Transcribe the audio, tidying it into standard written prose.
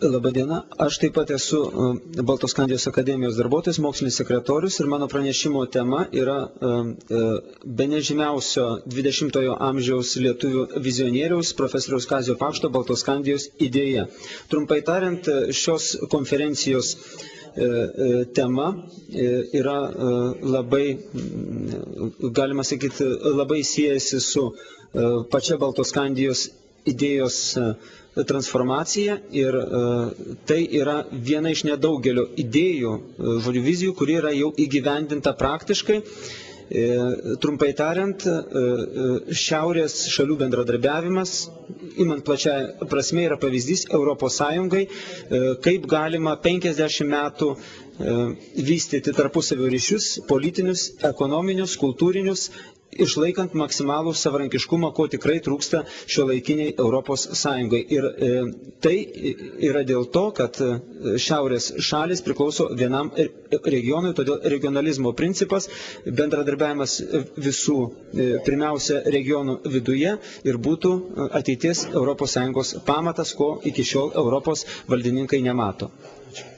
Labadiena, aš taip pat esu Baltoskandijos akademijos darbuotojas, mokslinis sekretorius ir mano pranešimo tema yra bene žymiausio 20-ojo amžiaus lietuvių vizionieriaus profesoriaus Kazio Pakšto Baltoskandijos idėja. Trumpai tariant, šios konferencijos tema yra labai, galima sakyti, labai siejasi su pačia Baltoskandijos idėjos transformacija ir tai yra viena iš nedaugelio idėjų, žodžių vizijų, kuri yra jau įgyvendinta praktiškai. Trumpai tariant, šiaurės šalių bendradarbiavimas, imant plačią prasme, yra pavyzdys Europos Sąjungai, kaip galima 50 metų vystyti tarpusavio ryšius, politinius, ekonominius, kultūrinius, išlaikant maksimalų savarankiškumą, ko tikrai trūksta šiuolaikiniai Europos Sąjungai. Ir tai yra dėl to, kad šiaurės šalis priklauso vienam regionui, todėl regionalizmo principas, bendradarbiavimas visų, pirmiausia, regionų viduje ir būtų ateities Europos Sąjungos pamatas, ko iki šiol Europos valdininkai nemato. Ačiū.